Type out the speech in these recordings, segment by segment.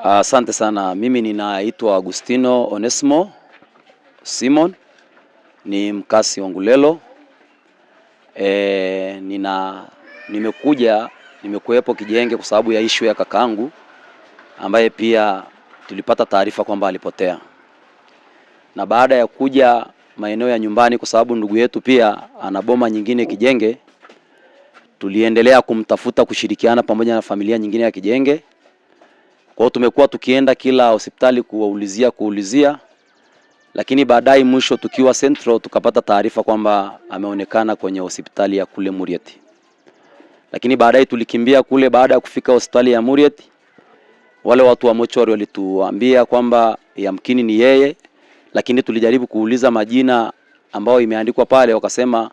Asante sana. Mimi ninaitwa Agustino Onesmo Simon, ni mkasi wa Ngulelo. Nimekuwepo Kijenge kwa sababu ya issue ya kakangu ambaye pia tulipata taarifa kwamba alipotea. Na baada ya kuja maeneo ya nyumbani, kwa sababu ndugu yetu pia ana boma nyingine Kijenge, tuliendelea kumtafuta, kushirikiana pamoja na familia nyingine ya Kijenge. Kwa hiyo tumekuwa tukienda kila hospitali kuulizia, lakini baadaye mwisho tukiwa Central tukapata taarifa kwamba ameonekana kwenye hospitali ya kule Murieti. Lakini baadaye tulikimbia kule. Baada ya kufika hospitali ya Murieti, wale watu wa mochwari walituambia kwamba yamkini ni yeye, lakini tulijaribu kuuliza majina ambayo imeandikwa pale, wakasema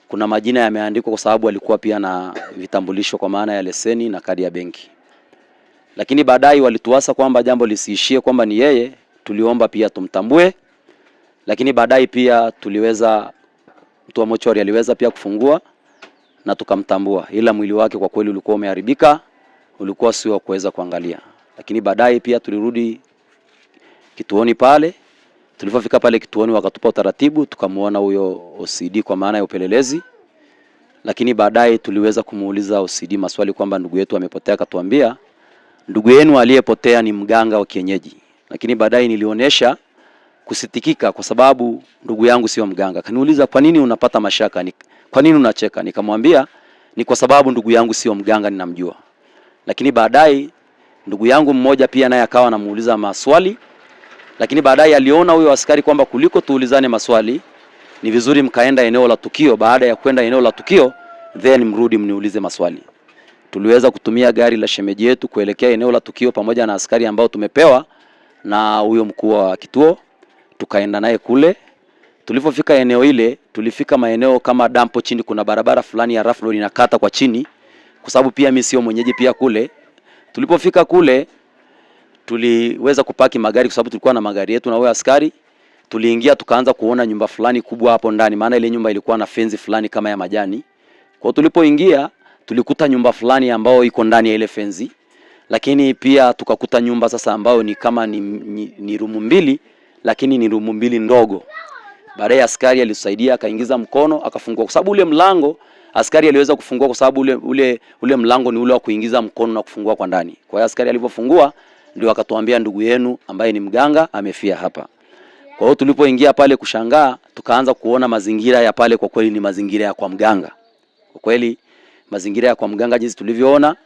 kuna majina yameandikwa kwa sababu alikuwa pia na vitambulisho kwa maana ya leseni na kadi ya benki. Lakini baadaye walituasa kwamba jambo lisiishie kwamba ni yeye, tuliomba pia tumtambue. Lakini baadaye pia mtu wa mochwari aliweza pia kufungua na tukamtambua, ila mwili wake kwa kweli ulikuwa umeharibika, ulikuwa sio wa kuweza kuangalia. Lakini baadaye pia tulirudi kituoni pale. Tulipofika pale kituoni wakatupa utaratibu, tukamuona huyo OCD kwa maana ya upelelezi. Lakini baadaye tuliweza kumuuliza OCD maswali kwamba ndugu yetu amepotea, akatuambia ndugu yenu aliyepotea ni mganga wa kienyeji. Lakini baadaye nilionyesha kusitikika kwa sababu ndugu yangu sio mganga. Kaniuliza, kwa nini unapata mashaka? Kwa nini unacheka? Nikamwambia ni kwa sababu ndugu yangu sio mganga, ninamjua. Lakini baadaye ndugu yangu mmoja pia naye akawa anamuuliza maswali. Lakini baadaye aliona huyo askari kwamba kuliko tuulizane maswali, ni vizuri mkaenda eneo la tukio. Baada ya kwenda eneo la tukio, then mrudi mniulize maswali. Tuliweza kutumia gari la shemeji yetu kuelekea eneo la tukio pamoja na askari ambao tumepewa na huyo mkuu wa kituo. Tukaenda naye kule. Tulipofika eneo ile, tulifika maeneo kama dampo chini, kuna barabara fulani ya rough road inakata kwa chini, kwa sababu pia mimi sio mwenyeji pia kule. Tulipofika kule, tuliweza kupaki magari kwa sababu tulikuwa na magari yetu na huyo askari. Tuliingia tukaanza kuona nyumba fulani kubwa hapo ndani, maana ile nyumba ilikuwa na fence fulani kama ya majani. Kwa hiyo tulipoingia tulikuta nyumba fulani ambao iko ndani ya ile fence. Lakini pia tukakuta nyumba sasa ambao ni kama ni rumu mbili, lakini ni rumu mbili ndogo. Baadaye askari alisaidia akaingiza mkono akafungua, kwa sababu ule mlango askari aliweza kufungua kwa sababu ule mlango ni ule wa kuingiza mkono na kufungua kwa ndani. Kwa hiyo askari alipofungua ndio akatuambia ndugu yenu ambaye ni mganga amefia hapa. Kwa hiyo tulipoingia pale kushangaa, tukaanza kuona mazingira ya pale, kwa kweli ni mazingira ya kwa mganga. Kwa kweli mazingira ya kwa mganga jinsi tulivyoona,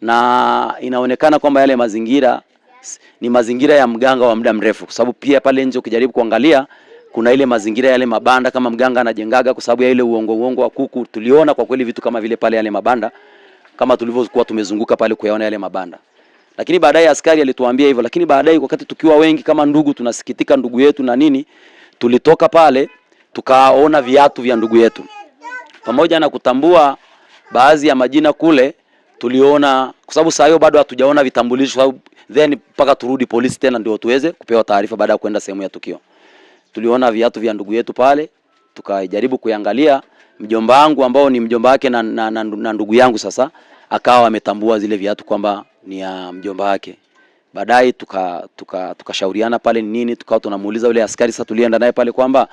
na inaonekana kwamba yale mazingira ni mazingira ya mganga wa muda mrefu, kwa sababu pia pale nje ukijaribu kuangalia kuna ile mazingira yale mabanda kama mganga anajengaga, kwa sababu ya ile uongo wa kuku. Tuliona kwa kweli vitu kama vile pale yale mabanda, kama tulivyokuwa tumezunguka pale kuyaona yale mabanda. Lakini baadaye askari alituambia hivyo. Lakini baadaye wakati tukiwa wengi kama ndugu, tunasikitika ndugu yetu na nini, tulitoka pale tukaona viatu vya ndugu yetu. Pamoja na kutambua baadhi ya majina kule, tuliona kwa sababu saa hiyo bado hatujaona vitambulisho, then mpaka turudi polisi tena ndio tuweze kupewa taarifa baada ya kwenda sehemu ya tukio. Tuliona viatu vya ndugu yetu pale, tukajaribu kuangalia. Mjomba wangu ambao ni mjomba wake na ndugu yangu sasa akawa ametambua zile viatu kwamba ni ya mjomba wake. Baadaye tukashauriana pale ni nini, tukawa tunamuuliza yule askari. Sasa tulienda naye pale kwamba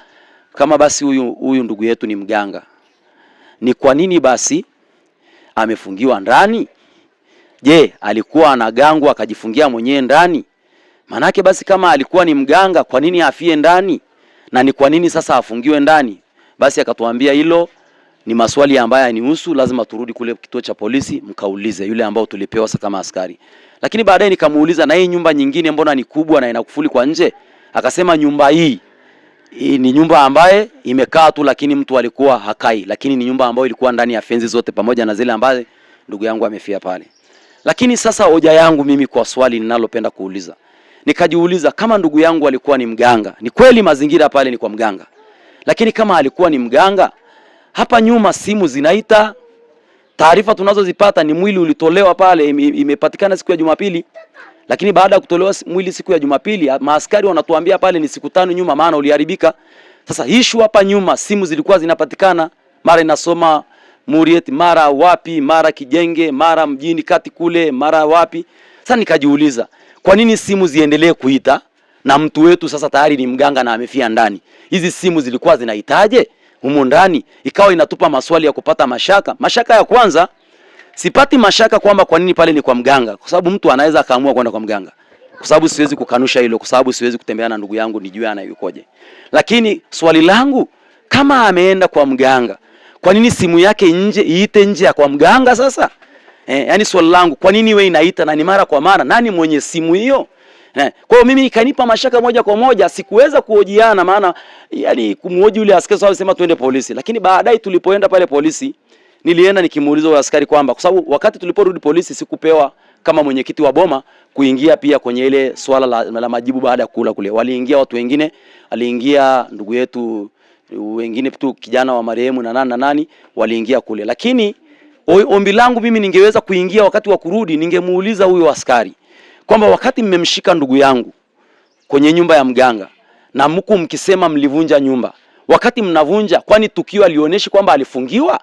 kama basi huyu ndugu yetu ni mganga, ni kwa nini basi amefungiwa ndani? Je, alikuwa anagangwa akajifungia mwenyewe ndani? Manake basi kama alikuwa ni mganga, kwa nini afie ndani? Na ni kwa nini sasa afungiwe ndani? Basi akatuambia hilo ni maswali ambayo yanihusu, lazima turudi kule kituo cha polisi mkaulize yule ambao tulipewa sasa kama askari. Lakini baadaye nikamuuliza, na hii nyumba nyingine mbona ni kubwa na ina kufuli kwa nje? Akasema nyumba hii ni nyumba ambaye imekaa tu, lakini mtu alikuwa hakai, lakini ni nyumba ambayo ilikuwa ndani ya fenzi zote pamoja na zile ambaye ndugu yangu amefia pale. Lakini sasa hoja yangu mimi kwa swali ninalopenda kuuliza, nikajiuliza kama ndugu yangu alikuwa ni mganga, ni kweli mazingira pale ni kwa mganga, lakini kama alikuwa ni mganga, hapa nyuma simu zinaita, taarifa tunazozipata ni mwili ulitolewa pale, imepatikana siku ya Jumapili. Lakini baada ya kutolewa mwili siku ya Jumapili, maaskari wanatuambia pale ni siku 5 nyuma, maana uliharibika. Sasa issue hapa nyuma simu zilikuwa zinapatikana, mara inasoma Murieti, mara wapi, mara Kijenge, mara mjini kati kule, mara wapi. Sasa nikajiuliza, Kwa nini simu ziendelee kuita na mtu wetu sasa tayari ni mganga na amefia ndani? Hizi simu zilikuwa zinahitaje humo ndani? Ikawa inatupa maswali ya kupata mashaka. Mashaka ya kwanza, sipati mashaka kwamba kwa nini pale ni kwa mganga, kwa sababu mtu anaweza akaamua kwenda kwa mganga. Kwa sababu siwezi kukanusha hilo, kwa sababu siwezi kutembea na ndugu yangu nijue anayukoje. Lakini swali langu, kama ameenda kwa mganga, kwa nini simu yake iite nje ya kwa mganga sasa? Yani swali langu, kwa nini wewe inaita na ni mara kwa mara? Nani mwenye simu hiyo? Kwa hiyo mimi ikanipa mashaka moja kwa moja, sikuweza kuhojiana, maana yani kumhoji yule askari sawa sema twende polisi. Lakini baadaye tulipoenda pale polisi, nilienda nikimuuliza yule askari kwamba, kwa sababu wakati tuliporudi polisi sikupewa kama mwenyekiti wa boma kuingia pia kwenye ile swala la majibu baada ya kula kule. Waliingia watu wengine, aliingia ndugu yetu wengine tu, kijana wa marehemu na nani waliingia kule. Lakini ombi langu mimi, ningeweza kuingia wakati wa kurudi, ningemuuliza huyo askari kwamba wakati mmemshika ndugu yangu kwenye nyumba ya mganga na mku mkisema mlivunja nyumba, wakati mnavunja, kwani tukio alionyeshi kwamba alifungiwa?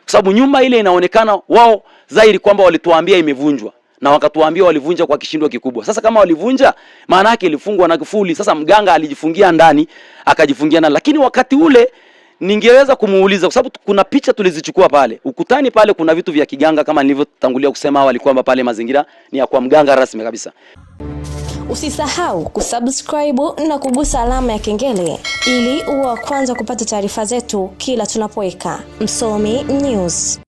Kwa sababu nyumba ile inaonekana wao dhahiri kwamba walituambia imevunjwa na wakatuambia walivunja kwa kishindo kikubwa. Sasa kama walivunja, maana yake ilifungwa na kufuli. Sasa mganga alijifungia ndani, akajifungia ndani. Lakini wakati ule ningeweza kumuuliza, kwa sababu kuna picha tulizichukua pale ukutani pale, kuna vitu vya kiganga kama nilivyotangulia kusema awali kwamba pale mazingira ni ya kwa mganga rasmi kabisa. Usisahau kusubscribe na kugusa alama ya kengele ili uwe wa kwanza kupata taarifa zetu kila tunapoweka Msomi News.